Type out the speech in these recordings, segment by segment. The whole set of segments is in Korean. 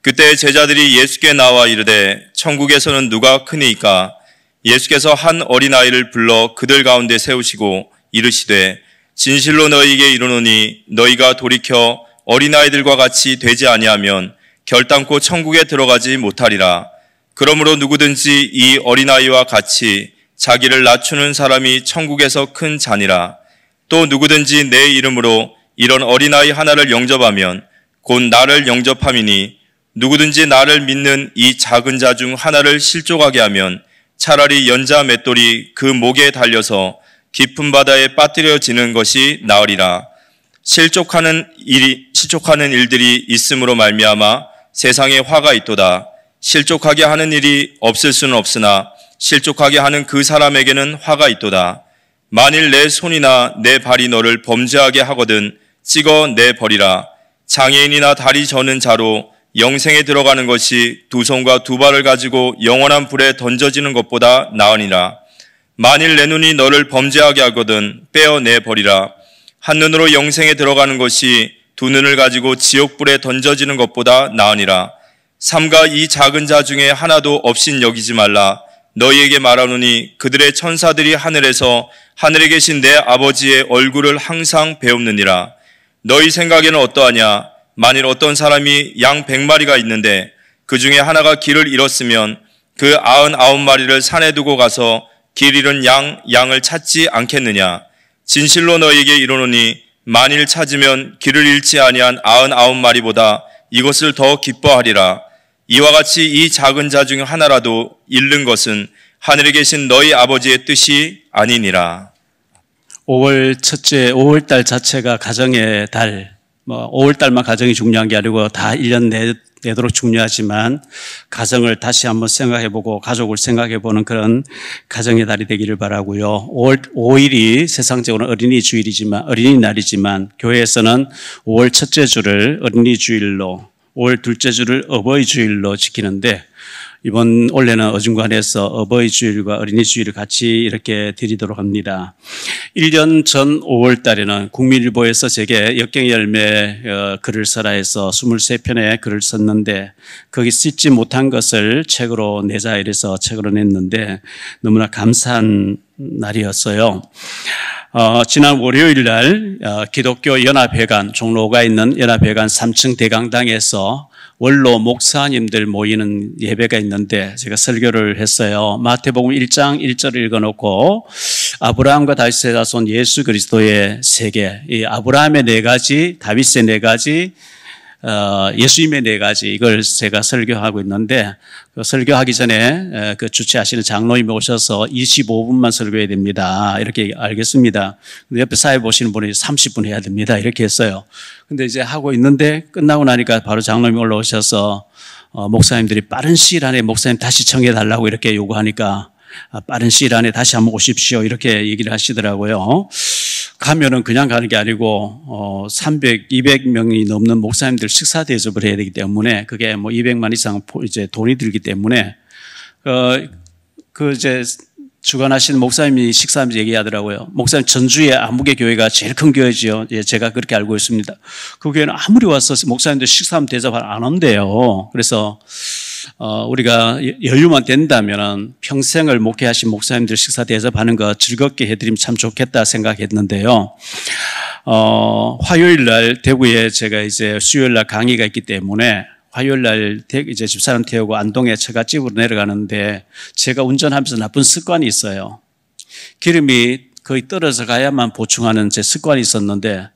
그때 제자들이 예수께 나와 이르되 천국에서는 누가 크니이까? 예수께서 한 어린아이를 불러 그들 가운데 세우시고 이르시되 진실로 너희에게 이르노니 너희가 돌이켜 어린아이들과 같이 되지 아니하면 결단코 천국에 들어가지 못하리라. 그러므로 누구든지 이 어린아이와 같이 자기를 낮추는 사람이 천국에서 큰 자니라. 또 누구든지 내 이름으로 이런 어린아이 하나를 영접하면 곧 나를 영접함이니 누구든지 나를 믿는 이 작은 자 중 하나를 실족하게 하면 차라리 연자 맷돌이 그 목에 달려서 깊은 바다에 빠뜨려지는 것이 나으리라. 실족하는 일들이 있음으로 말미암아 세상에 화가 있도다. 실족하게 하는 일이 없을 수는 없으나 실족하게 하는 그 사람에게는 화가 있도다. 만일 내 손이나 내 발이 너를 범죄하게 하거든 찍어 내버리라. 장애인이나 다리 저는 자로 영생에 들어가는 것이 두 손과 두 발을 가지고 영원한 불에 던져지는 것보다 나으니라. 만일 내 눈이 너를 범죄하게 하거든 빼어내버리라. 한 눈으로 영생에 들어가는 것이 두 눈을 가지고 지옥불에 던져지는 것보다 나으니라. 삼가 이 작은 자 중에 하나도 없인 여기지 말라. 너희에게 말하노니 그들의 천사들이 하늘에서 하늘에 계신 내 아버지의 얼굴을 항상 배웁느니라. 너희 생각에는 어떠하냐? 만일 어떤 사람이 양 100마리가 있는데 그 중에 하나가 길을 잃었으면 그 99마리를 산에 두고 가서 길 잃은 양을 찾지 않겠느냐? 진실로 너희에게 이르노니 만일 찾으면 길을 잃지 아니한 99마리보다 이것을 더 기뻐하리라. 이와 같이 이 작은 자 중 하나라도 잃는 것은 하늘에 계신 너희 아버지의 뜻이 아니니라. 5월 첫째, 5월달 자체가 가정의 달, 5월달만 가정이 중요한 게 아니고 다 1년 내도록 중요하지만 가정을 다시 한번 생각해보고 가족을 생각해보는 그런 가정의 달이 되기를 바라고요. 5일이 세상적으로 어린이날이지만 교회에서는 5월 첫째 주를 어린이 주일로 5월 둘째 주를 어버이 주일로 지키는데 올해는 어중간해서 어버이 주일과 어린이 주일을 같이 이렇게 드리도록 합니다. 1년 전 5월 달에는 국민일보에서 제게 역경의 열매 글을 써라 해서 23편의 글을 썼는데 거기 쓰지 못한 것을 책으로 내자 이래서 책으로 냈는데 너무나 감사한 날이었어요. 지난 월요일 날 기독교 연합회관 종로가 있는 연합회관 3층 대강당에서 원로 목사님들 모이는 예배가 있는데 제가 설교를 했어요. 마태복음 1장 1절을 읽어놓고 아브라함과 다윗의 자손 예수 그리스도의 세계, 이 아브라함의 4가지, 다윗의 4가지, 예수님의 4가지 이걸 제가 설교하고 있는데 그 설교하기 전에 그 주최하시는 장로님이 오셔서 25분만 설교해야 됩니다. 이렇게 알겠습니다. 근데 옆에 사회 보시는 분이 30분 해야 됩니다. 이렇게 했어요. 근데 이제 하고 있는데 끝나고 나니까 바로 장로님이 올라오셔서 목사님들이 빠른 시일 안에 목사님 다시 청해 달라고 이렇게 요구하니까 빠른 시일 안에 다시 한번 오십시오. 이렇게 얘기를 하시더라고요. 가면은 그냥 가는 게 아니고 300, 200명이 넘는 목사님들 식사 대접을 해야 되기 때문에 그게 200만 이상 이제 돈이 들기 때문에 이제 주관하시는 목사님이 식사하면서 얘기하더라고요. 목사님 전주에 아무개 교회가 제일 큰 교회지요. 예, 제가 그렇게 알고 있습니다. 그 교회는 아무리 와서 목사님들 식사하면 대접 안 한대요. 그래서 우리가 여유만 된다면 평생을 목회하신 목사님들 식사 대접하는 거 즐겁게 해드리면 참 좋겠다 생각했는데요. 화요일 날 대구에 제가 이제 수요일 날 강의가 있기 때문에 화요일 날 이제 집사람 태우고 안동에 처갓집으로 내려가는데 제가 운전하면서 나쁜 습관이 있어요. 기름이 거의 떨어져 가야만 보충하는 제 습관이 있었는데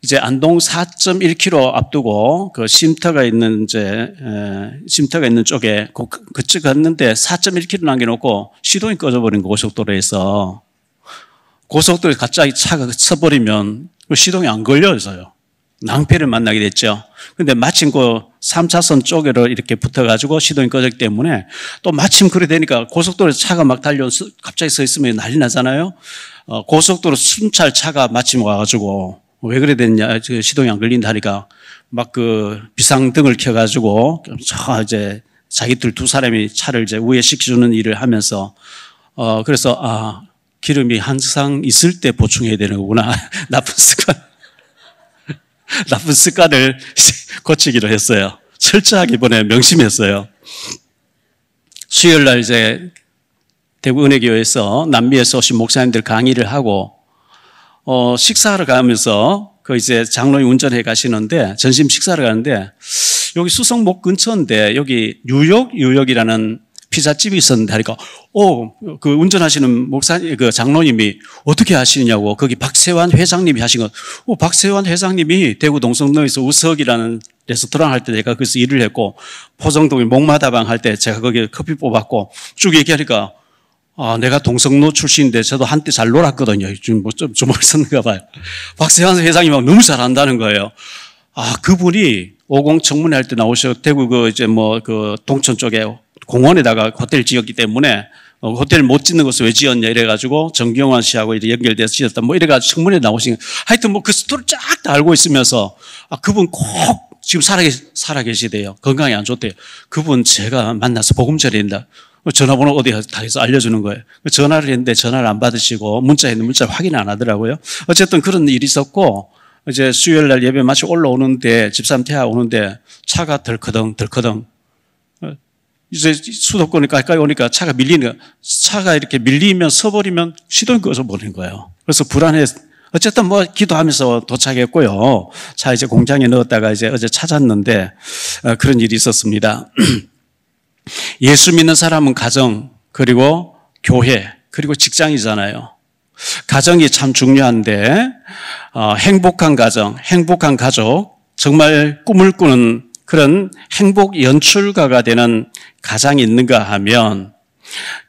이제 안동 4.1km 앞두고 그 쉼터가 있는 쪽에 그쪽 갔는데 4.1km 남겨놓고 시동이 꺼져버린 거 고속도로에서 고속도로에 갑자기 차가 서버리면 시동이 안 걸려서요. 낭패를 만나게 됐죠. 근데 마침 그 3차선 쪽으로 이렇게 붙어가지고 시동이 꺼졌기 때문에 또 마침 그래 되니까 고속도로에 차가 막 달려서 갑자기 서 있으면 난리 나잖아요. 고속도로 순찰 차가 마침 와가지고 왜 그래 됐냐, 시동이 안 걸린다니까 막 그 비상등을 켜가지고 이제 자기들 두 사람이 차를 이제 우회시켜주는 일을 하면서 그래서 기름이 항상 있을 때 보충해야 되는 거구나. 나쁜 습관을 고치기로 했어요. 철저하게 이번에 명심했어요. 수요일 날 이제 대구 은혜교회에서 남미에서 오신 목사님들 강의를 하고 식사하러 가면서 그 이제 장로님 운전해 가시는데 전심 식사를 가는데 여기 수성목 근처인데 여기 뉴욕이라는 피자집이 있었는데 하니까 그 운전하시는 목사님 그 장로님이 어떻게 하시느냐고 거기 박세환 회장님이 하신 거 박세환 회장님이 대구 동성로에서 우석이라는 레스토랑 할 때 내가 거기서 일을 했고 포정동에 목마다방 할 때 제가 거기 커피 뽑았고 쭉 얘기하니까 내가 동성로 출신인데 저도 한때 잘 놀았거든요. 좀 주목을 썼는가 봐요. 박세환 회장님하고 너무 잘한다는 거예요. 그분이 50 청문회 할 때 나오셔 대구 그 동천 쪽에 공원에다가 호텔 지었기 때문에 호텔 못 짓는 것을 왜 지었냐 이래가지고 정경환 씨하고 연결돼서 지었다 이래가지고 청문회 나오신 하여튼 그 스토리 쫙 다 알고 있으면서 그분 꼭 지금 살아 계시대요. 건강이 안 좋대요. 그분 제가 만나서 복음 전해야 전화번호 어디 다 해서 알려주는 거예요. 전화를 했는데 전화를 안 받으시고 문자를 확인 안 하더라고요. 어쨌든 그런 일이 있었고 이제 수요일 날 예배 마치 올라오는데 집사람 태아 오는데 차가 덜커덩 이제 수도권에 가까이 오니까 차가 이렇게 밀리면 서버리면 시동이 꺼져 버린 거예요. 그래서 불안해. 어쨌든 기도하면서 도착했고요. 차 이제 공장에 넣었다가 이제 어제 찾았는데 그런 일이 있었습니다. 예수 믿는 사람은 가정 그리고 교회 그리고 직장이잖아요. 가정이 참 중요한데 행복한 가정, 행복한 가족, 정말 꿈을 꾸는 그런 행복 연출가가 되는 가장이 있는가 하면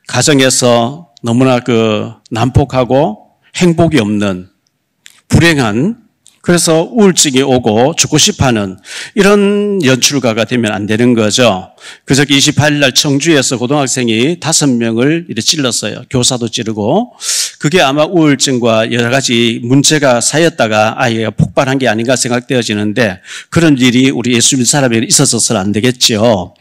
가정에서 너무나 난폭하고 행복이 없는 불행한 그래서 우울증이 오고 죽고 싶어하는 이런 연출가가 되면 안 되는 거죠. 그저께 28일 날 청주에서 고등학생이 5명을 이렇게 찔렀어요. 교사도 찌르고. 그게 아마 우울증과 여러 가지 문제가 쌓였다가 아이가 폭발한 게 아닌가 생각되어지는데 그런 일이 우리 예수 믿는 사람에게 있었어서는 안 되겠죠.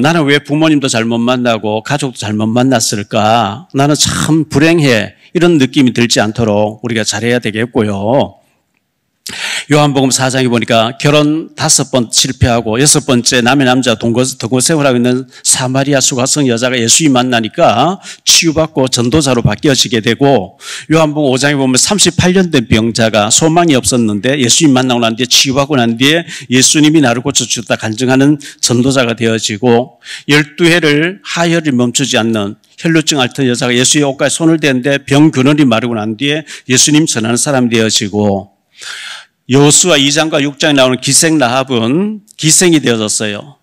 나는 왜 부모님도 잘못 만나고 가족도 잘못 만났을까? 나는 참 불행해. 이런 느낌이 들지 않도록 우리가 잘해야 되겠고요. 요한복음 4장에 보니까 결혼 5번 실패하고 6번째 남의 남자 동거 생활하고 있는 사마리아 수가성 여자가 예수님 만나니까 치유받고 전도자로 바뀌어지게 되고 요한복음 5장에 보면 38년 된 병자가 소망이 없었는데 예수님 만나고 난 뒤에 치유받고 난 뒤에 예수님이 나를 고쳐주셨다 간증하는 전도자가 되어지고 12해를 하혈이 멈추지 않는 혈루증 앓던 여자가 예수의 옷가에 손을 대는데 병 근원이 마르고 난 뒤에 예수님 전하는 사람이 되어지고 여호수아 2장과 6장에 나오는 기생 라합은 기생이 되어졌어요.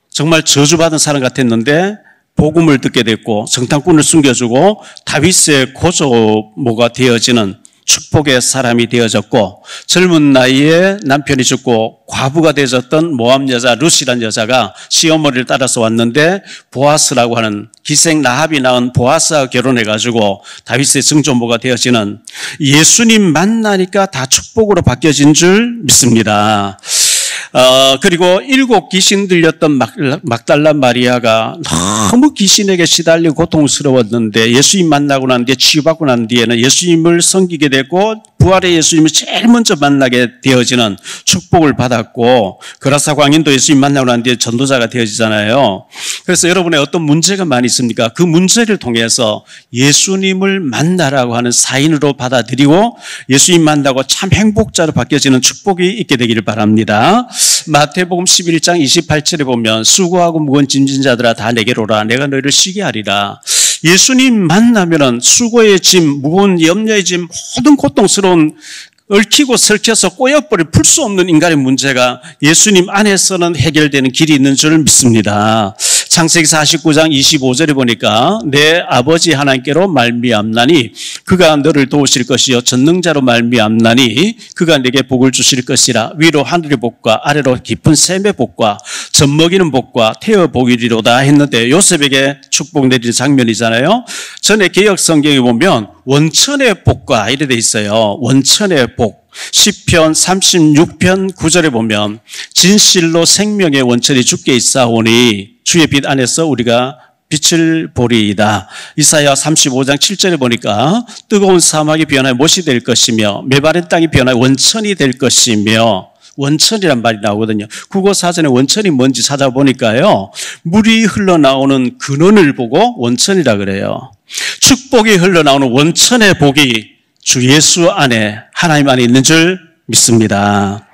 정말 저주받은 사람 같았는데 복음을 듣게 됐고 정탐꾼을 숨겨주고 다윗의 고조모가 되어지는 축복의 사람이 되어졌고 젊은 나이에 남편이 죽고 과부가 되어졌던 모압 여자 룻이라는 여자가 시어머니를 따라서 왔는데 보아스라고 하는 기생 라합이 낳은 보아스와 결혼해가지고 다윗의 증조모가 되어지는 예수님 만나니까 다 축복으로 바뀌어진 줄 믿습니다. 그리고 7 귀신 들렸던 막달라 마리아가 너무 귀신에게 시달리고 고통스러웠는데 예수님 만나고 난 뒤에 치유받고 난 뒤에는 예수님을 섬기게 되고 부활의 예수님을 제일 먼저 만나게 되어지는 축복을 받았고 그라사 광인도 예수님 만나고 난 뒤에 전도자가 되어지잖아요. 그래서 여러분의 어떤 문제가 많이 있습니까? 그 문제를 통해서 예수님을 만나라고 하는 사인으로 받아들이고 예수님 만나고 참 행복자로 바뀌어지는 축복이 있게 되기를 바랍니다. 마태복음 11장 28절에 보면 수고하고 무거운 짐진 자들아 다 내게로 오라 내가 너희를 쉬게 하리라. 예수님 만나면은 수고의 짐, 무거운 염려의 짐, 모든 고통스러운 얽히고 설켜서 꼬여버릴 풀 수 없는 인간의 문제가 예수님 안에서는 해결되는 길이 있는 줄 믿습니다. 창세기 49장 25절에 보니까 내 아버지 하나님께로 말미암나니 그가 너를 도우실 것이요 전능자로 말미암나니 그가 내게 복을 주실 것이라. 위로 하늘의 복과 아래로 깊은 샘의 복과 젖먹이는 복과 태어 복이리로다 했는데 요셉에게 축복 내리는 장면이잖아요. 전에 개역 성경에 보면 원천의 복과 이래 돼 있어요. 원천의 복. 시편 36편 9절에 보면 진실로 생명의 원천이 주께 있사오니 주의 빛 안에서 우리가 빛을 보리이다. 이사야 35장 7절에 보니까 뜨거운 사막이 변하여 못이 될 것이며 메마른 땅이 변하여 원천이 될 것이며 원천이란 말이 나오거든요. 국어사전에 원천이 뭔지 찾아보니까요. 물이 흘러나오는 근원을 보고 원천이라 그래요. 축복이 흘러나오는 원천의 복이 주 예수 안에, 하나님 안에 있는 줄 믿습니다.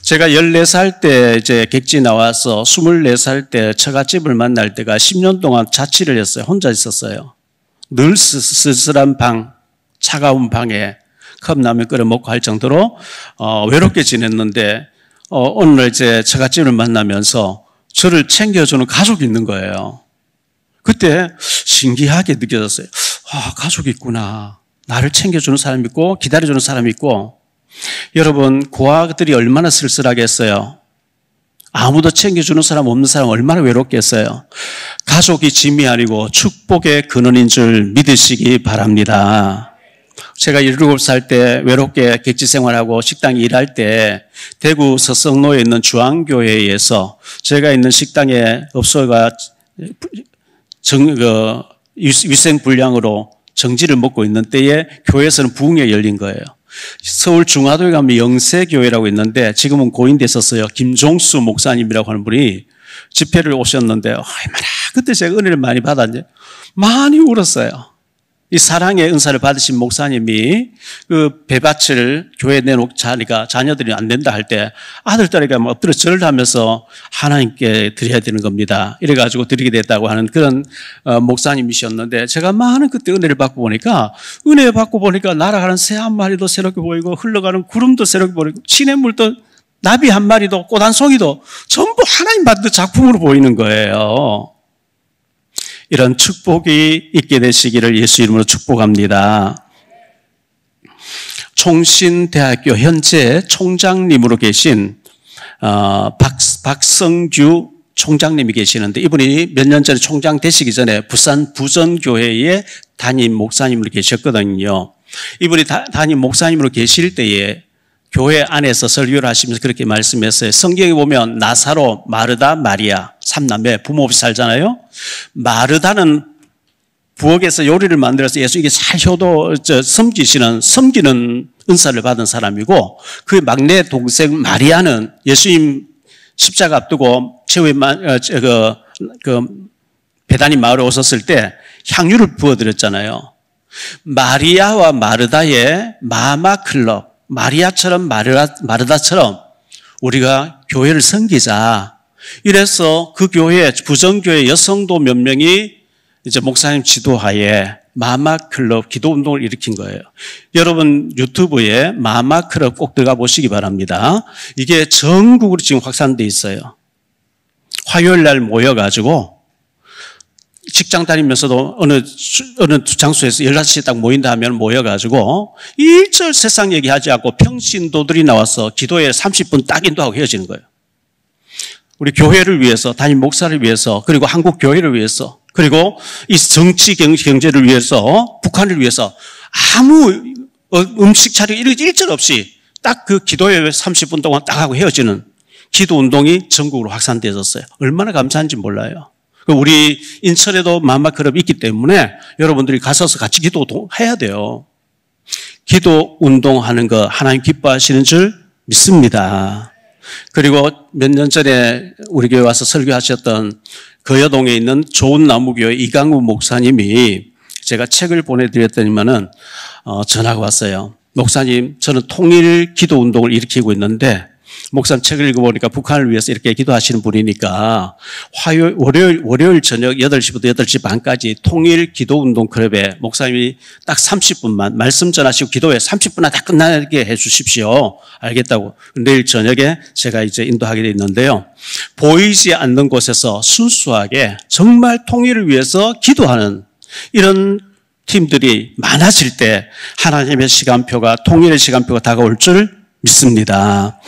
제가 14살 때 이제 객지 나와서 24살 때 처갓집을 만날 때가 10년 동안 자취를 했어요. 혼자 있었어요. 늘 쓸쓸한 방, 차가운 방에 컵라면 끓여 먹고 할 정도로 외롭게 지냈는데 어느 날 이제 처갓집을 만나면서 저를 챙겨주는 가족이 있는 거예요. 그때 신기하게 느껴졌어요. 아, 가족이 있구나. 나를 챙겨주는 사람이 있고 기다려주는 사람이 있고. 여러분, 고아들이 얼마나 쓸쓸하겠어요. 아무도 챙겨주는 사람 없는 사람 얼마나 외롭겠어요. 가족이 짐이 아니고 축복의 근원인 줄 믿으시기 바랍니다. 제가 17살 때 외롭게 객지 생활하고 식당 일할 때 대구 서성로에 있는 주안교회에서 제가 있는 식당에 업소가 위생불량으로 정지를 먹고 있는 때에 교회에서는 부흥회 열린 거예요. 서울 중화도에 가면 영세교회라고 있는데 지금은 고인됐었어요. 김종수 목사님이라고 하는 분이 집회를 오셨는데 얼마나 그때 제가 은혜를 많이 받았는데 많이 울었어요. 이 사랑의 은사를 받으신 목사님이 그 배밭을 교회에 내놓고 자녀들이 안 된다 할 때 아들, 딸에게 엎드려 절을 하면서 하나님께 드려야 되는 겁니다. 이래가지고 드리게 됐다고 하는 그런 목사님이셨는데 제가 많은 그때 은혜를 받고 보니까 날아가는 새 한 마리도 새롭게 보이고 흘러가는 구름도 새롭게 보이고 시냇물도 나비 한 마리도 꽃 한 송이도 전부 하나님 만든 작품으로 보이는 거예요. 이런 축복이 있게 되시기를 예수 이름으로 축복합니다. 총신대학교 현재 총장님으로 계신 박성규 총장님이 계시는데 이분이 몇 년 전에 총장 되시기 전에 부산 부전교회의 담임 목사님으로 계셨거든요. 이분이 담임 목사님으로 계실 때에 교회 안에서 설교를 하시면서 그렇게 말씀했어요. 성경에 보면 나사로, 마르다, 마리아 3남매 부모 없이 살잖아요. 마르다는 부엌에서 요리를 만들어서 예수에게 잘 섬기는 은사를 받은 사람이고 그 막내 동생 마리아는 예수님 십자가 앞두고 최후의 베다니 마을에 오셨을 때 향유를 부어드렸잖아요. 마리아와 마르다의 마마클럽, 마리아처럼 마르다처럼 우리가 교회를 섬기자. 이래서 그 교회, 부정교회 여성도 몇 명이 이제 목사님 지도하에 마마클럽 기도운동을 일으킨 거예요. 여러분 유튜브에 마마클럽 꼭 들어가 보시기 바랍니다. 이게 전국으로 지금 확산돼 있어요. 화요일 날 모여가지고 직장 다니면서도 어느 장소에서 11시에 딱 모인다 하면 모여가지고 일절 세상 얘기하지 않고 평신도들이 나와서 기도에 30분 딱 인도하고 헤어지는 거예요. 우리 교회를 위해서, 담임 목사를 위해서, 그리고 한국 교회를 위해서, 그리고 이 정치 경제를 위해서, 북한을 위해서 아무 음식 차리고 일절 없이 딱 그 기도회 30분 동안 딱 하고 헤어지는 기도 운동이 전국으로 확산되었어요. 얼마나 감사한지 몰라요. 우리 인천에도 마마클럽이 있기 때문에 여러분들이 가셔서 같이 기도해야 돼요. 기도 운동하는 거 하나님 기뻐하시는 줄 믿습니다. 그리고 몇 년 전에 우리 교회 와서 설교하셨던 거여동에 있는 좋은 나무교회 이강우 목사님이 제가 책을 보내드렸더니만은 전화가 왔어요. 목사님, 저는 통일 기도 운동을 일으키고 있는데 목사님 책을 읽어보니까 북한을 위해서 이렇게 기도하시는 분이니까 월요일 저녁 8시부터 8시 반까지 통일 기도운동 클럽에 목사님이 딱 30분만 말씀 전하시고 기도회 30분만 다 끝나게 해 주십시오. 알겠다고. 내일 저녁에 제가 이제 인도하게 돼 있는데요. 보이지 않는 곳에서 순수하게 정말 통일을 위해서 기도하는 이런 팀들이 많아질 때 하나님의 시간표가 통일의 시간표가 다가올 줄 믿습니다.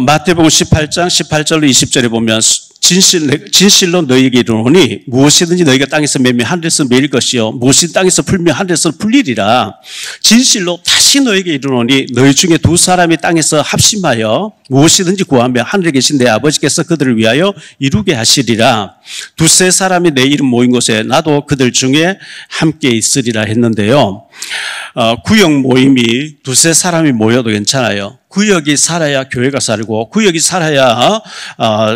마태복음 18장 18절로 20절에 보면 진실로 너희에게 이르노니 무엇이든지 너희가 땅에서 매면 하늘에서 매일 것이요 무엇이 땅에서 풀면 하늘에서 풀리리라. 진실로 다시 너희에게 이르노니 너희 중에 두 사람이 땅에서 합심하여 무엇이든지 구하며 하늘에 계신 내 아버지께서 그들을 위하여 이루게 하시리라. 두세 사람이 내 이름 모인 곳에 나도 그들 중에 함께 있으리라 했는데요. 구역 모임이 두세 사람이 모여도 괜찮아요. 구역이 살아야 교회가 살고 구역이 살아야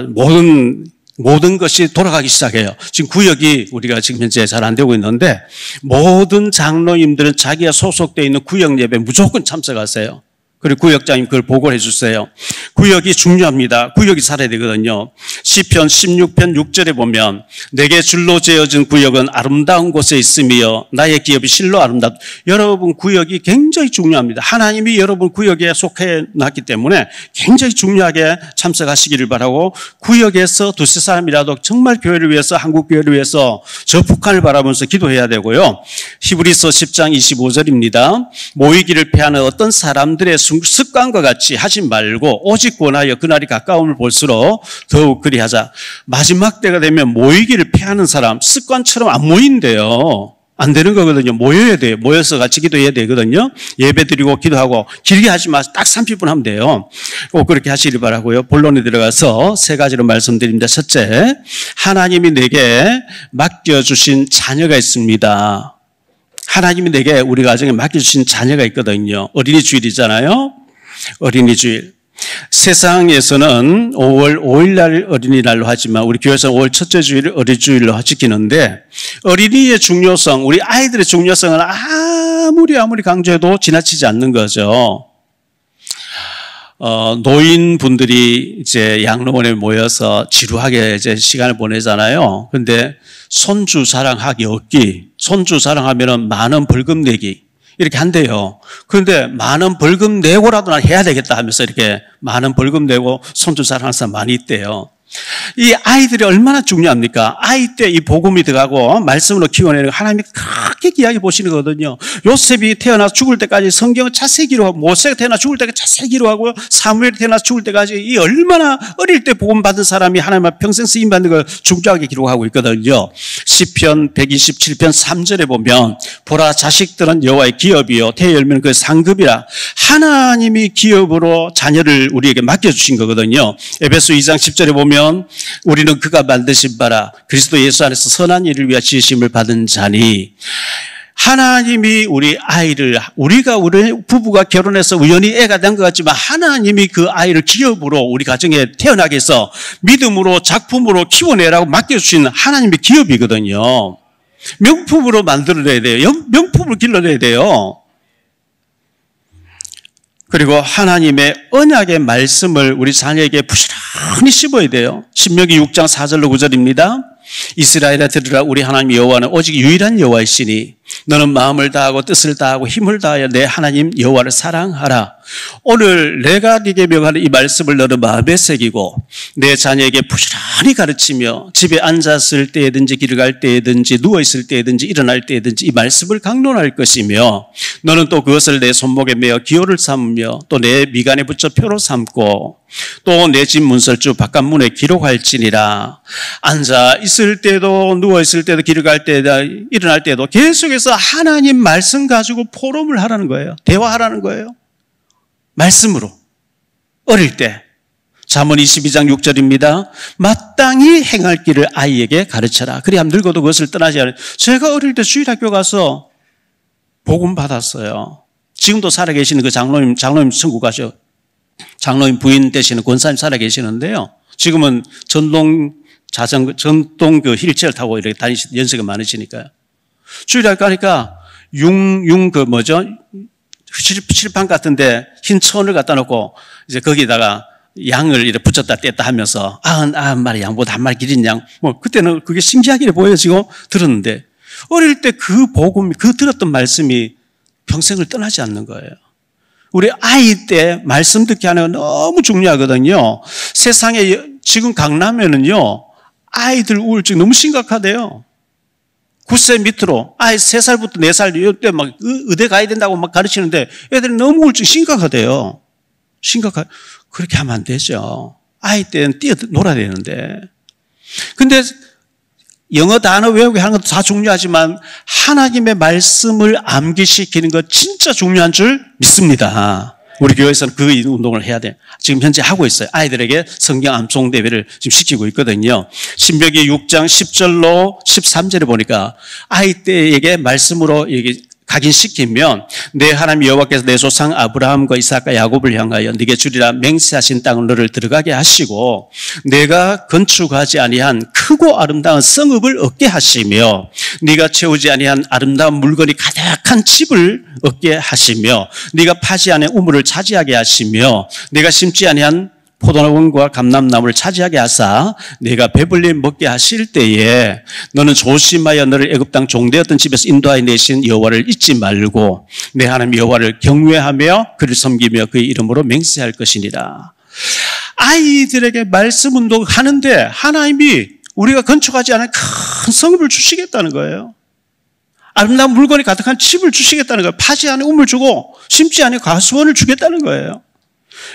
모든 것이 돌아가기 시작해요. 지금 구역이 우리가 지금 현재 잘 안 되고 있는데 모든 장로님들은 자기가 소속되어 있는 구역 예배 무조건 참석하세요. 그리고 구역장님 그걸 보고를 해주세요. 구역이 중요합니다. 구역이 살아야 되거든요. 시편 16편 6절에 보면 내게 줄로 재어진 구역은 아름다운 곳에 있으며 나의 기업이 실로 아름답다. 여러분 구역이 굉장히 중요합니다. 하나님이 여러분 구역에 속해 놨기 때문에 굉장히 중요하게 참석하시기를 바라고 구역에서 두세 사람이라도 정말 교회를 위해서 한국 교회를 위해서 저 북한을 바라보면서 기도해야 되고요. 히브리서 10장 25절입니다. 모이기를 피하는 어떤 사람들의 습관과 같이 하지 말고 오직 권하여 그날이 가까움을 볼수록 더욱 그리하자. 마지막 때가 되면 모이기를 피하는 사람 습관처럼 안 모인대요. 안 되는 거거든요. 모여야 돼요. 모여서 같이 기도해야 되거든요. 예배 드리고 기도하고 길게 하지 마세요. 딱 30분 하면 돼요. 꼭 그렇게 하시길 바라고요. 본론에 들어가서 세 가지로 말씀드립니다. 첫째, 하나님이 내게 맡겨주신 자녀가 있습니다. 하나님이 내게 우리 가정에 맡겨주신 자녀가 있거든요. 어린이 주일이잖아요. 어린이 주일. 세상에서는 5월 5일 날 어린이날로 하지만 우리 교회에서는 5월 첫째 주일을 어린이 주일로 지키는데 어린이의 중요성, 우리 아이들의 중요성은 아무리 강조해도 지나치지 않는 거죠. 노인분들이 이제 양로원에 모여서 지루하게 이제 시간을 보내잖아요. 근데 손주 자랑하기 없기, 손주 자랑하면은 만원 벌금 내기, 이렇게 한대요. 그런데 만원 벌금 내고라도 난 해야 되겠다 하면서 이렇게 만원 벌금 내고 손주 자랑하는 사람 많이 있대요. 이 아이들이 얼마나 중요합니까? 아이 때 이 복음이 들어가고 말씀으로 키워내는 거 하나님이 그렇게 귀하게 보시는 거거든요. 요셉이 태어나서 죽을 때까지 성경을 자세히 기록하고 모세가 태어나서 죽을 때까지 자세히 기록하고 사무엘이 태어나서 죽을 때까지 이 얼마나 어릴 때 복음 받은 사람이 하나님 앞에 평생 쓰임 받는 걸 중요하게 기록하고 있거든요. 시편 127편 3절에 보면 보라 자식들은 여호와의 기업이요 태의 열매는 그 상급이라. 하나님이 기업으로 자녀를 우리에게 맡겨주신 거거든요. 에베소 2장 10절에 보면 우리는 그가 만드신 바라 그리스도 예수 안에서 선한 일을 위하여 지으심을 받은 자니. 하나님이 우리 아이를, 우리 부부가 결혼해서 우연히 애가 난 것 같지만 하나님이 그 아이를 기업으로 우리 가정에 태어나게 해서 믿음으로 작품으로 키워내라고 맡겨주신 하나님의 기업이거든요. 명품으로 만들어내야 돼요. 명품으로 길러내야 돼요. 그리고 하나님의 언약의 말씀을 우리 자녀에게 부지런히 씹어야 돼요. 신명기 6장 4절로 9절입니다. 이스라엘아 들으라. 우리 하나님 여호와는 오직 유일한 여호와이시니 너는 마음을 다하고 뜻을 다하고 힘을 다하여 내 하나님 여호와를 사랑하라. 오늘 내가 네게 명하는 이 말씀을 너는 마음에 새기고 내 자녀에게 부지런히 가르치며 집에 앉았을 때든지 길을 갈 때든지 누워있을 때든지 일어날 때든지 이 말씀을 강론할 것이며 너는 또 그것을 내 손목에 메어 기호를 삼으며 또 내 미간에 붙여 표로 삼고 또 내 집 문설주 바깥문에 기록할지니라. 앉아 있을 때도 누워 있을 때도 길을 갈 때도 일어날 때도 계속해서 하나님 말씀 가지고 포럼을 하라는 거예요. 대화하라는 거예요. 말씀으로. 어릴 때 잠언 22장 6절입니다. 마땅히 행할 길을 아이에게 가르쳐라. 그래야 늙어도 그것을 떠나지 않아요. 제가 어릴 때 주일학교 가서 복음 받았어요. 지금도 살아계시는 그 장로님 천국 가셔. 장로님 부인 되시는 권사님 살아계시는데요. 지금은 전동 그 휠체어를 타고 이렇게 다니시, 연세가 많으시니까요. 주일학교 가니까 칠판 같은데 흰 천을 갖다 놓고 이제 거기다가 양을 이렇게 붙였다 뗐다 하면서 90마리 양보다 한 마리 기린 양. 그때는 그게 신기하게 보여지고 들었는데 어릴 때 그 복음, 그 들었던 말씀이 평생을 떠나지 않는 거예요. 우리 아이 때 말씀 듣게 하는 건 너무 중요하거든요. 세상에 지금 강남에는요, 아이들 우울증 너무 심각하대요. 9세 밑으로, 아이 3살부터 4살, 이때 막 의대 가야 된다고 막 가르치는데 애들이 너무 우울증 심각하대요. 그렇게 하면 안 되죠. 아이 때는 놀아야 되는데. 근데 영어 단어 외우기 하는 것도 다 중요하지만 하나님의 말씀을 암기시키는 것 진짜 중요한 줄 믿습니다. 우리 교회에서는 그 운동을 해야 돼요. 지금 현재 하고 있어요. 아이들에게 성경 암송 대회를 지금 시키고 있거든요. 신명기 6장 10절로 13절에 보니까 아이 때에게 말씀으로 각인시키면 내 하나님 여호와께서 내 조상 아브라함과 이삭과 야곱을 향하여 네게 주리라 맹세하신 땅을 너를 들어가게 하시고 내가 건축하지 아니한 크고 아름다운 성읍을 얻게 하시며 네가 채우지 아니한 아름다운 물건이 가득한 집을 얻게 하시며 네가 파지 아니한 우물을 차지하게 하시며 내가 심지 아니한 포도나무와 감람나무를 차지하게 하사 내가 배불리 먹게 하실 때에 너는 조심하여 너를 애굽 땅 종되었던 집에서 인도하여 내신 여호와를 잊지 말고 내 하나님 여호와를 경외하며 그를 섬기며 그의 이름으로 맹세할 것이니라. 아이들에게 말씀 운동하는데 하나님이 우리가 건축하지 않은 큰 성읍을 주시겠다는 거예요. 아름다운 물건이 가득한 집을 주시겠다는 거예요. 파지 않은 우물 주고 심지 않은 가수원을 주겠다는 거예요.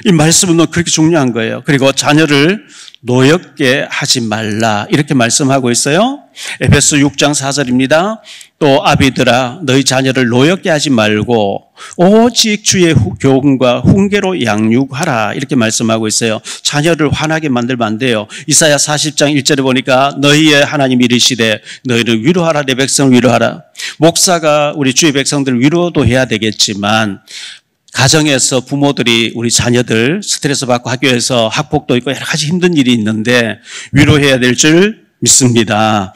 이 말씀은 그렇게 중요한 거예요. 그리고 자녀를 노엽게 하지 말라 이렇게 말씀하고 있어요. 에베소 6장 4절입니다. 또 아비들아 너희 자녀를 노엽게 하지 말고 오직 주의 교훈과 훈계로 양육하라 이렇게 말씀하고 있어요. 자녀를 화나게 만들면 안 돼요. 이사야 40장 1절에 보니까 너희의 하나님 이르시되 너희를 위로하라 내 백성을 위로하라. 목사가 우리 주의 백성들을 위로도 해야 되겠지만 가정에서 부모들이 우리 자녀들 스트레스 받고 학교에서 학폭도 있고 여러 가지 힘든 일이 있는데 위로해야 될 줄 믿습니다.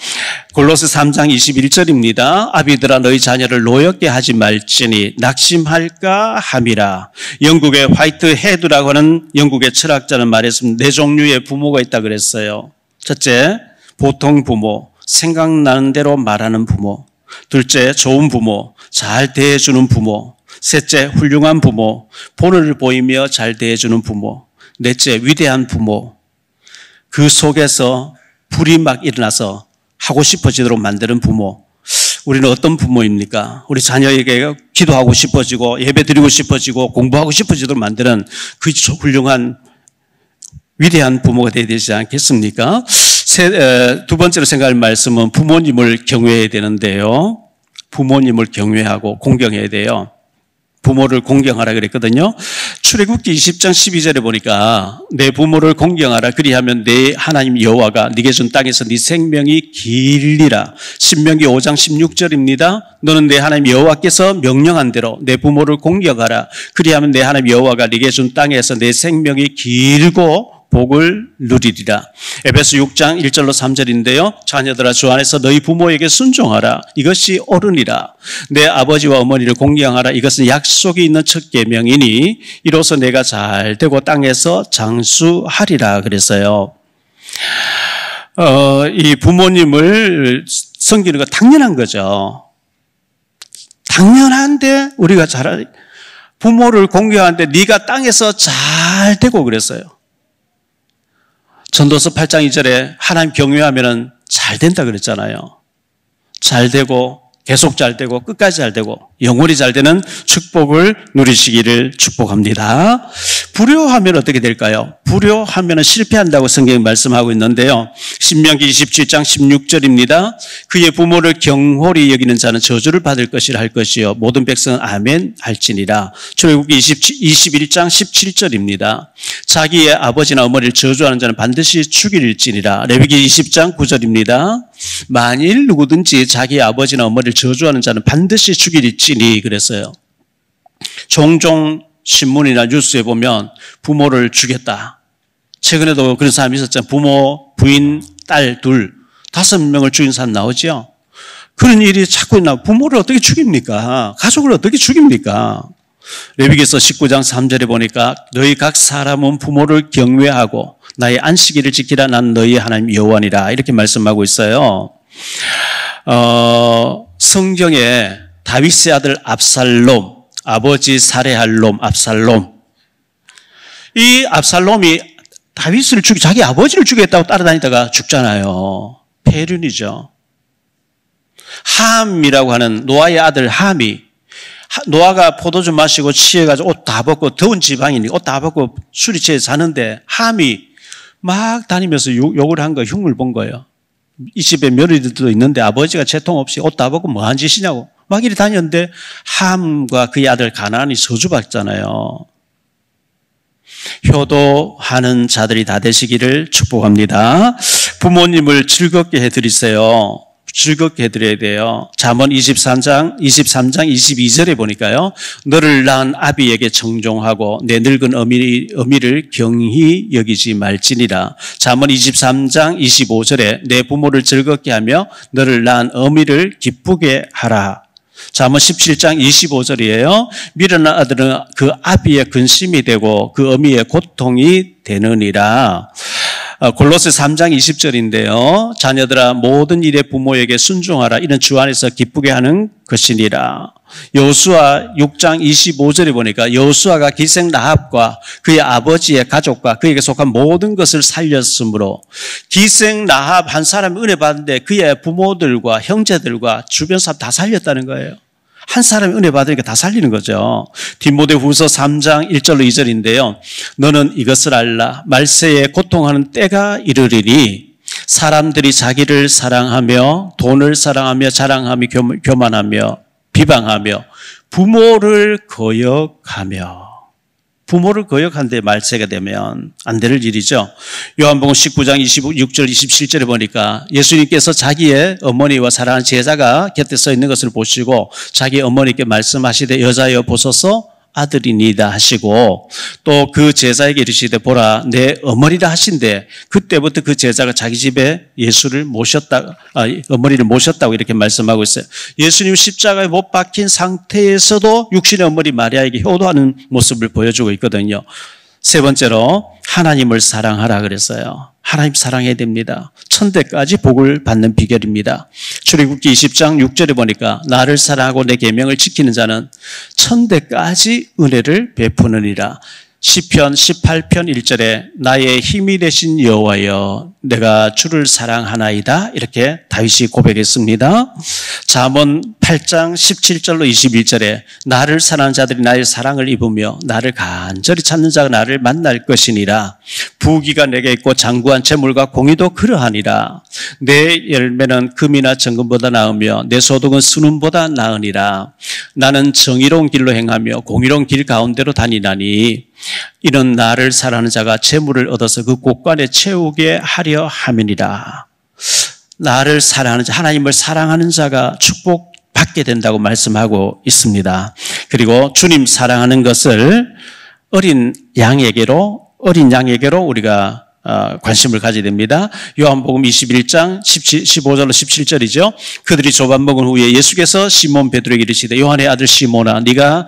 골로새 3장 21절입니다. 아비들아 너희 자녀를 노엽게 하지 말지니 낙심할까 함이라. 영국의 화이트 헤드라고 하는 영국의 철학자는 말했습니다. 네 종류의 부모가 있다 그랬어요. 첫째, 보통 부모, 생각나는 대로 말하는 부모. 둘째, 좋은 부모, 잘 대해주는 부모. 셋째, 훌륭한 부모, 본을 보이며 잘 대해주는 부모. 넷째, 위대한 부모. 그 속에서 불이 막 일어나서 하고 싶어지도록 만드는 부모. 우리는 어떤 부모입니까? 우리 자녀에게 기도하고 싶어지고 예배 드리고 싶어지고 공부하고 싶어지도록 만드는 그 훌륭한 위대한 부모가 되어야 되지 않겠습니까? 두 번째로 생각할 말씀은 부모님을 경외해야 되는데요. 부모님을 경외하고 공경해야 돼요. 부모를 공경하라 그랬거든요. 출애굽기 20장 12절에 보니까 내 부모를 공경하라 그리하면 내 하나님 여호와가 네게 준 땅에서 네 생명이 길리라. 신명기 5장 16절입니다. 너는 내 하나님 여호와께서 명령한 대로 내 부모를 공경하라 그리하면 내 하나님 여호와가 네게 준 땅에서 내 생명이 길고 복을 누리리라. 에베소 6장 1절로 3절인데요. 자녀들아 주 안에서 너희 부모에게 순종하라. 이것이 옳으니라. 내 아버지와 어머니를 공경하라. 이것은 약속이 있는 첫 계명이니 이로써 내가 잘되고 땅에서 장수하리라 그랬어요. 이 부모님을 섬기는 거 당연한 거죠. 당연한데 우리가 부모를 공경하는데 네가 땅에서 잘되고 그랬어요. 전도서 8장 2절에 하나님 경외하면 잘 된다 그랬잖아요. 잘 되고 계속 잘 되고 끝까지 잘 되고 영원히 잘 되는 축복을 누리시기를 축복합니다. 불효하면 어떻게 될까요? 불효하면 실패한다고 성경이 말씀하고 있는데요. 신명기 27장 16절입니다. 그의 부모를 경홀히 여기는 자는 저주를 받을 것이라 할 것이요 모든 백성은 아멘 할지니라. 출애굽기 21장 17절입니다. 자기의 아버지나 어머니를 저주하는 자는 반드시 죽일지니라. 레위기 20장 9절입니다. 만일 누구든지 자기의 아버지나 어머니를 저주하는 자는 반드시 죽일지니 그랬어요. 종종 신문이나 뉴스에 보면 부모를 죽였다. 최근에도 그런 사람이 있었잖아요. 부모, 부인, 딸 둘, 5명을 죽인 사람 나오죠. 그런 일이 자꾸 나오고 부모를 어떻게 죽입니까? 가족을 어떻게 죽입니까? 레위기서 19장 3절에 보니까 너희 각 사람은 부모를 경외하고 나의 안식일을 지키라. 난 너희 하나님 여호와니라 이렇게 말씀하고 있어요. 성경에 다윗의 아들 압살롬, 아버지 살해할 놈 압살롬. 이 압살롬이 다윗을 자기 아버지를 죽이겠다고 따라다니다가 죽잖아요. 폐륜이죠. 함이라고 하는 노아의 아들 함이 노아가 포도주 마시고 취해가지고 옷 다 벗고 더운 지방이니까 옷 다 벗고 술이 취해 자는데 함이 막 다니면서 욕을 한 거 흉을 본 거예요. 이 집에 며느리들도 있는데 아버지가 채통 없이 옷 다 벗고 뭐한 짓이냐고 막 이리 다녔는데 함과 그의 아들 가나안이 저주받잖아요. 효도하는 자들이 다 되시기를 축복합니다. 부모님을 즐겁게 해드리세요. 즐겁게 해드려야 돼요. 잠언 23장 22절에 보니까요. 너를 낳은 아비에게 청종하고 내 늙은 어미를 경히 여기지 말지니라. 잠언 23장 25절에 내 부모를 즐겁게 하며 너를 낳은 어미를 기쁘게 하라. 잠언 17장 25절이에요. 미련한 아들은 그 아비의 근심이 되고 그 어미의 고통이 되느니라. 골로새 3장 20절인데요. 자녀들아 모든 일에 부모에게 순종하라. 이는 주 안에서 기쁘게 하는 것이니라. 여호수아 6장 25절에 보니까 여호수아가 기생 라합과 그의 아버지의 가족과 그에게 속한 모든 것을 살렸으므로 기생 라합 한 사람이 은혜 받는데 그의 부모들과 형제들과 주변 사람 다 살렸다는 거예요. 한 사람이 은혜 받으니까 다 살리는 거죠. 디모데후서 3장 1절로 2절인데요. 너는 이것을 알라. 말세에 고통하는 때가 이르리니 사람들이 자기를 사랑하며 돈을 사랑하며 자랑하며 교만하며 비방하며 부모를 거역하며 부모를 거역한데 말세가 되면 안 될 일이죠. 요한복음 19장 26절 27절에 보니까 예수님께서 자기의 어머니와 사랑하는 제자가 곁에 서 있는 것을 보시고 자기 어머니께 말씀하시되 여자여 보소서 아들이니다 하시고 또 그 제자에게 이르시되 보라 내 어머니라 하신데 그때부터 그 제자가 자기 집에 예수를 어머니를 모셨다고 이렇게 말씀하고 있어요. 예수님 십자가에 못 박힌 상태에서도 육신의 어머니 마리아에게 효도하는 모습을 보여주고 있거든요. 세 번째로 하나님을 사랑하라 그랬어요. 하나님 사랑해야 됩니다. 천대까지 복을 받는 비결입니다. 출애굽기 20장 6절에 보니까 나를 사랑하고 내 계명을 지키는 자는 천대까지 은혜를 베푸느니라. 시편 18편 1절에 나의 힘이 되신 여호와여 내가 주를 사랑하나이다 이렇게 다윗이 고백했습니다. 잠언 8장 17절로 21절에 나를 사랑하는 자들이 나의 사랑을 입으며 나를 간절히 찾는 자가 나를 만날 것이니라. 부귀가 내게 있고 장구한 재물과 공의도 그러하니라. 내 열매는 금이나 정금보다 나으며 내 소득은 순음보다 나으니라. 나는 정의로운 길로 행하며 공의로운 길 가운데로 다니나니 이는 나를 사랑하는 자가 재물을 얻어서 그 곳간에 채우게 하려 함이니라. 나를 사랑하는 자, 하나님을 사랑하는 자가 축복받게 된다고 말씀하고 있습니다. 그리고 주님 사랑하는 것을 어린 양에게로 우리가 관심을 가져야 됩니다. 요한복음 21장 15절로 17절이죠. 그들이 조반 먹은 후에 예수께서 시몬 베드로에게 이르시되 요한의 아들 시몬아 네가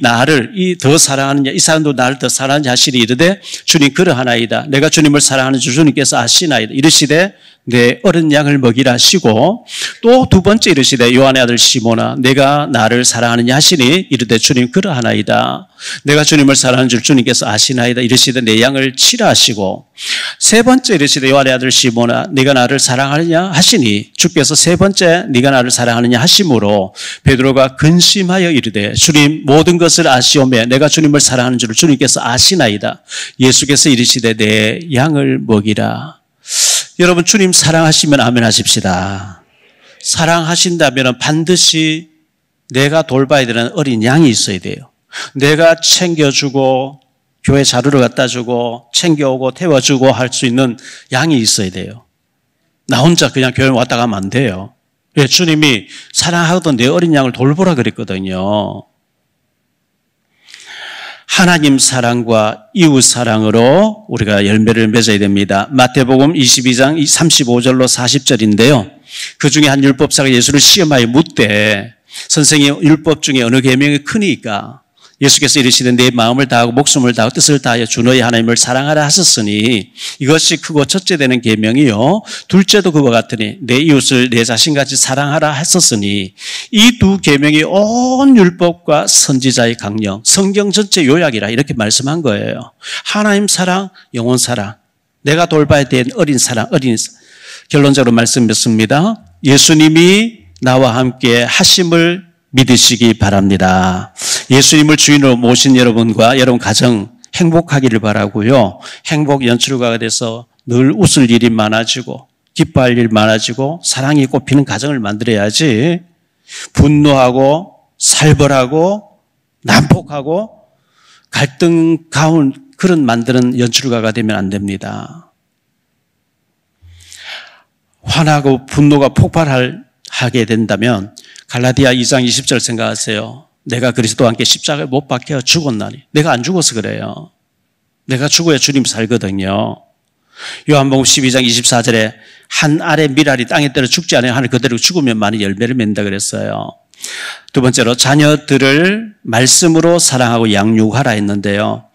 나를 더 사랑하느냐 이 사람도 나를 더 사랑하느냐 하시니 이르되 주님 그러하나이다. 내가 주님을 사랑하는 줄 주님께서 아시나이다. 이르시되 내 어린 양을 먹이라 하시고 또 두 번째 이르시되 요한의 아들 시몬아 내가 나를 사랑하느냐 하시니 이르되 주님 그러하나이다. 내가 주님을 사랑하는 줄 주님께서 아시나이다. 이르시되 내 양을 치라 하시고 세 번째 이르시되 요한의 아들 시몬아 네가 나를 사랑하느냐 하시니 주께서 세 번째 네가 나를 사랑하느냐 하심으로 베드로가 근심하여 이르되 주님 모든 것을 아시오매 내가 주님을 사랑하는 줄 주님께서 아시나이다. 예수께서 이르시되 내 양을 먹이라. 여러분 주님 사랑하시면 아멘 하십시다. 사랑하신다면 반드시 내가 돌봐야 되는 어린 양이 있어야 돼요. 내가 챙겨주고 교회 자료를 갖다 주고 챙겨오고 태워주고 할 수 있는 양이 있어야 돼요. 나 혼자 그냥 교회 왔다 가면 안 돼요. 주님이 사랑하던 내 어린 양을 돌보라 그랬거든요. 하나님 사랑과 이웃 사랑으로 우리가 열매를 맺어야 됩니다. 마태복음 22장 35절로 40절인데요. 그 중에 한 율법사가 예수를 시험하여 묻되 선생님 율법 중에 어느 계명이 크니까 예수께서 이르시되 내 마음을 다하고 목숨을 다하고 뜻을 다하여 주 너희 하나님을 사랑하라 하셨으니 이것이 크고 첫째 되는 계명이요 둘째도 그와 같으니 내 이웃을 내 자신같이 사랑하라 했었으니 이 두 계명이 온 율법과 선지자의 강령 성경 전체 요약이라 이렇게 말씀한 거예요. 하나님 사랑, 영혼 사랑, 내가 돌봐야 될 어린 사랑, 결론적으로 말씀드렸습니다. 예수님이 나와 함께 하심을 믿으시기 바랍니다. 예수님을 주인으로 모신 여러분과 여러분 가정 행복하기를 바라고요. 행복 연출가가 돼서 늘 웃을 일이 많아지고 기뻐할 일이 많아지고 사랑이 꽃피는 가정을 만들어야지 분노하고 살벌하고 난폭하고 갈등 가운 그런 만드는 연출가가 되면 안 됩니다. 화나고 분노가 폭발하게 된다면 갈라디아 2장 20절 생각하세요. 내가 그리스도와 함께 십자가에 못 박혀 죽었나니. 내가 안 죽어서 그래요. 내가 죽어야 주님 살거든요. 요한복음 12장 24절에 한 알의 밀알이 땅에 떨어 죽지 않아요. 하늘 그대로 죽으면 많은 열매를 맺는다 그랬어요. 두 번째로 자녀들을 말씀으로 사랑하고 양육하라 했는데요.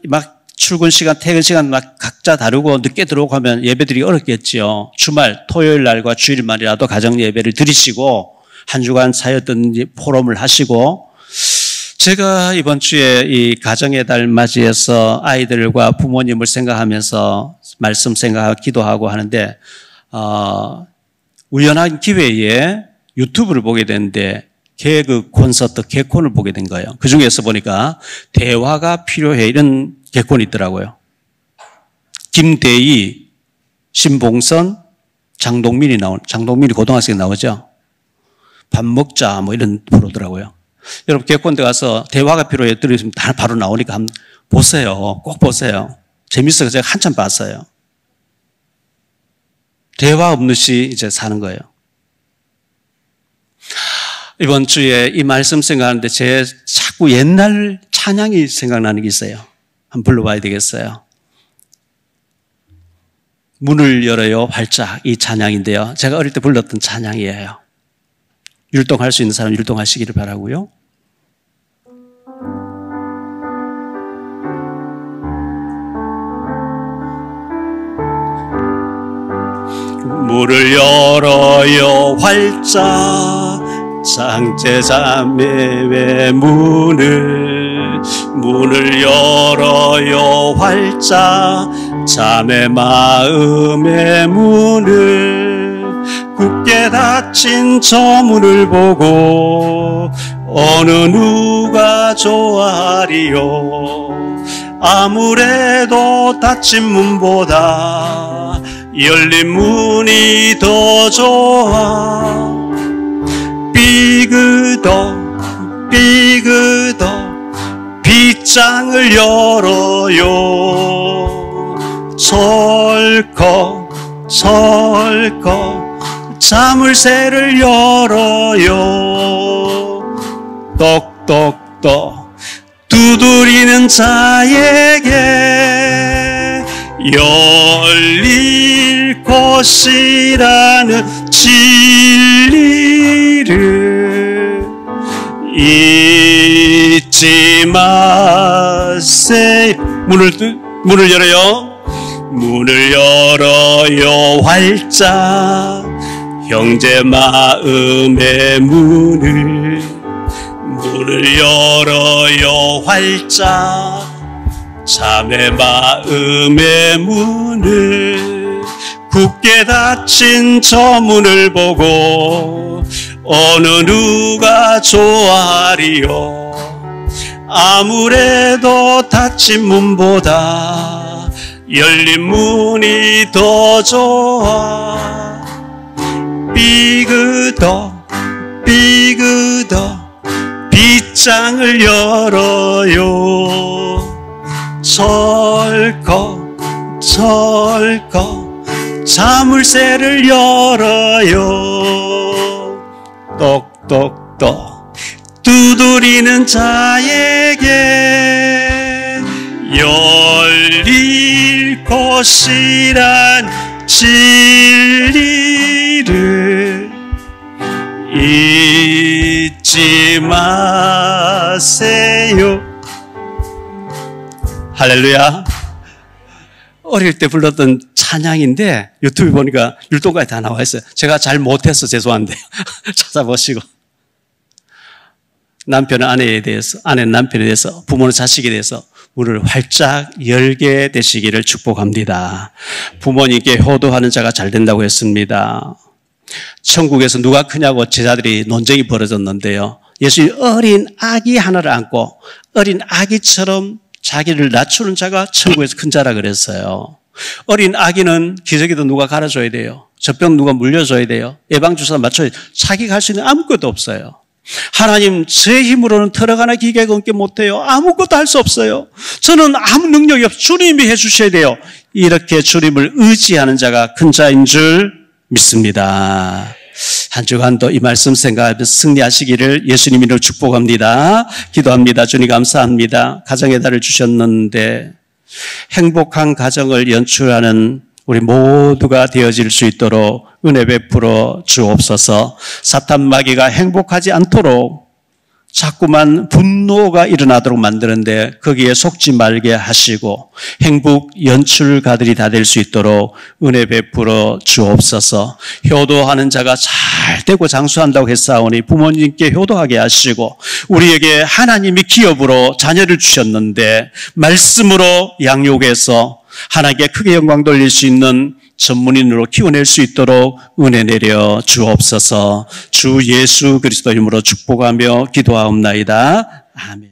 막 출근 시간, 퇴근 시간 막 각자 다르고 늦게 들어오고 하면 예배드리기 어렵겠죠. 주말, 토요일 날과 주일만이라도 가정 예배를 드리시고 한 주간 사였던 포럼을 하시고, 제가 이번 주에 이 가정의 달 맞이해서 아이들과 부모님을 생각하면서 말씀 생각하고 기도하고 하는데 우연한 기회에 유튜브를 보게 됐는데 개그 콘서트 개콘을 보게 된 거예요. 그중에서 보니까 대화가 필요해 이런 개콘이 있더라고요. 김대희, 신봉선, 장동민이 장동민이 고등학생이 나오죠. 밥 먹자 뭐 이런 프로더라고요. 여러분 개콘대 가서 대화가 필요해 들으시면 다 바로 나오니까 한번 보세요. 꼭 보세요. 재밌어서 제가 한참 봤어요. 대화 없는 시 이제 사는 거예요. 이번 주에 이 말씀 생각하는데 제 자꾸 옛날 찬양이 생각나는 게 있어요. 한번 불러봐야 되겠어요. 문을 열어요 활짝, 이 찬양인데요. 제가 어릴 때 불렀던 찬양이에요. 율동할 수 있는 사람 율동하시기를 바라고요. 문을 열어요 활짝, 장제자매의 문을 열어요 활짝, 자매 마음의 문을. 굳게 닫힌 저 문을 보고 어느 누가 좋아하리요. 아무래도 닫힌 문보다 열린 문이 더 좋아. 삐그덕 빗장을 열어요. 철컥 자물쇠를 열어요. 똑똑똑 두드리는 자에게 열릴 것이라는 진리를 잊지 마세요. 문을 열어요. 문을 열어요 활짝, 형제 마음의 문을 열어요 활짝, 자매 마음의 문을. 굳게 닫힌 저 문을 보고 어느 누가 좋아하리요. 아무래도 닫힌 문보다 열린 문이 더 좋아. 삐그덕 빗장을 열어요. 철컥 자물쇠를 열어요. 똑똑똑 두드리는 자에게 열릴 것이란 진리를 잊지 마세요. 할렐루야. 어릴 때 불렀던 찬양인데 유튜브 보니까 율동까지 다 나와 있어요. 제가 잘 못해서 죄송한데요. 찾아보시고. 남편은 아내에 대해서, 아내는 남편에 대해서, 부모는 자식에 대해서 문을 활짝 열게 되시기를 축복합니다. 부모님께 효도하는 자가 잘 된다고 했습니다. 천국에서 누가 크냐고 제자들이 논쟁이 벌어졌는데요. 예수님 어린 아기 하나를 안고 어린 아기처럼 자기를 낮추는 자가 천국에서 큰 자라 그랬어요. 어린 아기는 기저귀도 누가 갈아줘야 돼요. 젖병 누가 물려줘야 돼요. 예방주사 맞춰야 돼요. 자기가 할 수 있는 아무것도 없어요. 하나님, 제 힘으로는 털어가 하나 기계 건게 못해요. 아무것도 할 수 없어요. 저는 아무 능력이 없어요. 주님이 해주셔야 돼요. 이렇게 주님을 의지하는 자가 큰 자인 줄 믿습니다. 한 주간도 이 말씀 생각하면서 승리하시기를 예수님 이름으로 축복합니다. 기도합니다. 주님 감사합니다. 가정의 달을 주셨는데 행복한 가정을 연출하는 우리 모두가 되어질 수 있도록 은혜 베풀어 주옵소서. 사탄 마귀가 행복하지 않도록 자꾸만 분노가 일어나도록 만드는데 거기에 속지 말게 하시고 행복 연출가들이 다 될 수 있도록 은혜 베풀어 주옵소서. 효도하는 자가 잘 되고 장수한다고 했사오니 부모님께 효도하게 하시고 우리에게 하나님이 기업으로 자녀를 주셨는데 말씀으로 양육해서 하나님께 크게 영광 돌릴 수 있는 전문인으로 키워낼 수 있도록 은혜 내려 주옵소서. 주 예수 그리스도 이름으로 축복하며 기도하옵나이다. 아멘.